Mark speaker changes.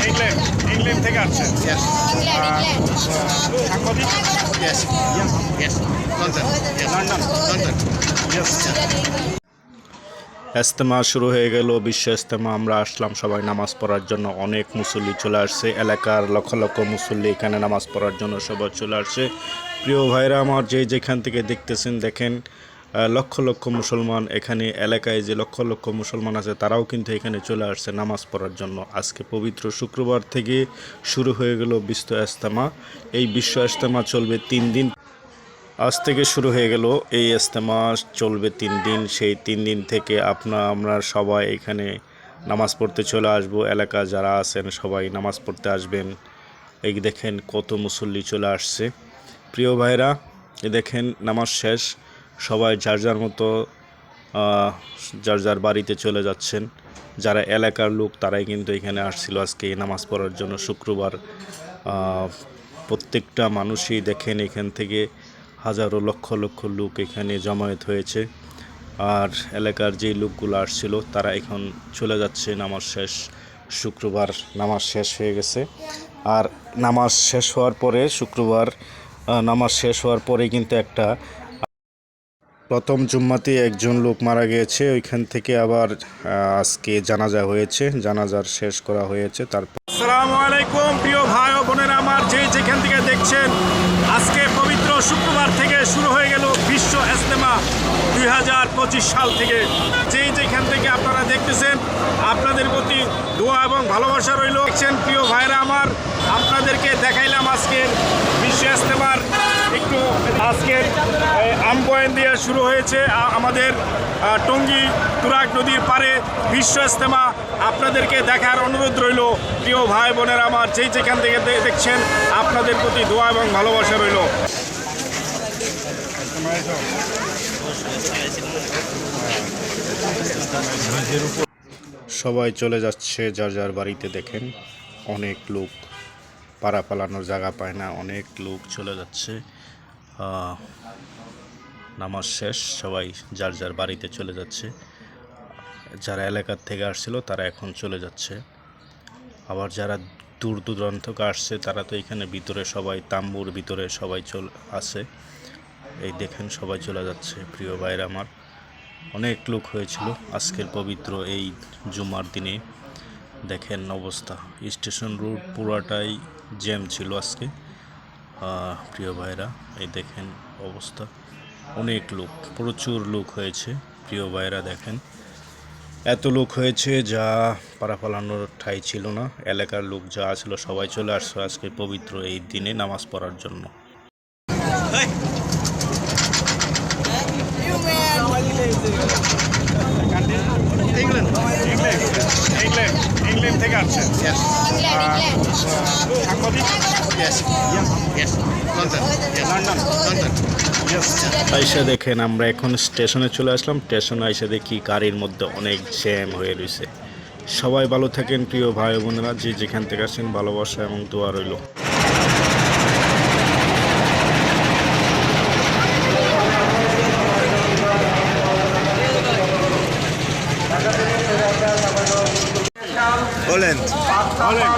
Speaker 1: England England থেকে আসছেন
Speaker 2: Yes.
Speaker 1: সাংবাদিক
Speaker 2: Yes. Yes. London. Yes.
Speaker 1: London
Speaker 2: London.
Speaker 1: Yes
Speaker 3: Ijtema শুরু হয়ে গেল। বিশ্ব ইজতেমা আমরা আসলাম সবাই নামাজ পড়ার জন্য। অনেক মুসল্লি চলে আসছে, এলাকার লক্ষ লক্ষ মুসল্লি এখানে নামাজ পড়ার জন্য সবাই চলে আসছে। প্রিয় ভাইরা আমার, যেখান থেকে দেখতেছেন দেখেন লক্ষ লক্ষ মুসলমান এখানে এলাকায় যে লক্ষ লক্ষ মুসলমান আছে তারাও কিন্তু এখানে চলে আসছে নামাজ পড়ার জন্য। আজকে পবিত্র শুক্রবার থেকে শুরু হয়ে গেল বিশ্ব ইজতেমা। এই বিশ্ব ইজতেমা চলবে 3 দিন। আজ থেকে শুরু হয়ে গেল এই ইজতেমা, চলবে 3 দিন। সেই 3 দিন থেকে আমরা সবাই এখানে নামাজ পড়তে চলে আসব। এলাকা যারা আছেন সবাই নামাজ পড়তে আসবেন। এই দেখেন কত মুসল্লি চলে আসছে। প্রিয় ভাইরা, দেখেন নামাজ শেষ, সবাই যার যার মতো যার যার বাড়িতে চলে যাচ্ছেন। যারা এলাকার লোক তারাই কিন্তু এখানে আসছিল আজকে নামাজ পড়ার জন্য শুক্রবার। প্রত্যেকটা মানুষই দেখেন এখান থেকে হাজারো লক্ষ লক্ষ লোক এখানে জমায়েত হয়েছে। আর এলাকার যেই লোকগুলো আসছিল তারা এখন চলে যাচ্ছে। নামাজ শেষ, শুক্রবার নামাজ শেষ হয়ে গেছে। আর নামাজ শেষ হওয়ার পরে শুক্রবার নামাজ শেষ হওয়ার পরে কিন্তু একটা প্রথম জুম্মাতে একজন লোক মারা গিয়েছে। ওইখান থেকে আবার আজকে জানাজা হয়েছে, জানাজার শেষ করা হয়েছে। তারপর
Speaker 1: আসসালামু আলাইকুম প্রিয় ভাই ও বোনেরা আমার, যেখান থেকে দেখছেন আজকে পবিত্র শুক্রবার থেকে শুরু হয়ে গেল বিশ্ব ইজতেমা 2025 সাল থেকে। যেখান থেকে আপনারা দেখতেছেন আপনাদের প্রতি দোয়া এবং ভালোবাসা রইল। দেখছেন প্রিয় ভাইরা আমার, আপনাদেরকে দেখাইলাম আজকের বিশ্ব ইজতেমার একটু। আজকের আমবয়ান দিয়ে শুরু হয়েছে আমাদের টঙ্গী তুরাগ নদীর পারে বিশ্ব ইজতেমা। আপনাদেরকে দেখার অনুরোধ রইল প্রিয় ভাই বোনেরা আমার, যেখান থেকে দেখছেন আপনাদের প্রতি দোয়া এবং ভালোবাসা রইল।
Speaker 3: সবাই চলে যাচ্ছে যার যার বাড়িতে। দেখেন অনেক লোক, পাড়া পালানোর জায়গা পায় না, অনেক লোক চলে যাচ্ছে। নামাজ শেষ, সবাই যার যার বাড়িতে চলে যাচ্ছে। যারা এলাকার থেকে আসছিল তারা এখন চলে যাচ্ছে। আবার যারা দূর দূরান্ত থেকে আসছে তারা তো এখানে ভিতরে সবাই তাম্বুর ভিতরে সবাই আছে। এই দেখেন সবাই চলে যাচ্ছে। প্রিয় ভাইরা আমার, অনেক লোক হয়েছিল আজকের পবিত্র এই জুমার দিনে। দেখেন অবস্থা, স্টেশন রোড পুরাটাই জ্যাম ছিল আজকে। প্রিয় ভাইরা, এই দেখেন অবস্থা, অনেক লোক, প্রচুর লোক হয়েছে। প্রিয় ভাইরা দেখেন এত লোক হয়েছে যা পাড়া পালানোর ঠাঁই ছিল না। এলাকার লোক যা ছিল সবাই চলে আসছে আজকে পবিত্র এই দিনে নামাজ পড়ার জন্য।
Speaker 1: ইংল্যান্ড ইংল্যান্ড ইংল্যান্ড ইংল্যান্ড থেকে আসছেন
Speaker 2: Yes.
Speaker 1: সাংবাদিক
Speaker 2: Yes. Yes. London. Yes.
Speaker 1: London
Speaker 2: London.
Speaker 1: Yes
Speaker 3: আইসা দেখেন আমরা এখন স্টেশনে চলে আসলাম। স্টেশনে আইসা দেখি গাড়ির মধ্যে অনেক জ্যাম হয়ে রয়েছে। সবাই ভালো থাকেন প্রিয় ভাই বোনেরা, যেখান থেকে আসেন ভালোবাসা এবং দোয়া রইল।
Speaker 2: Holland.
Speaker 1: হলেন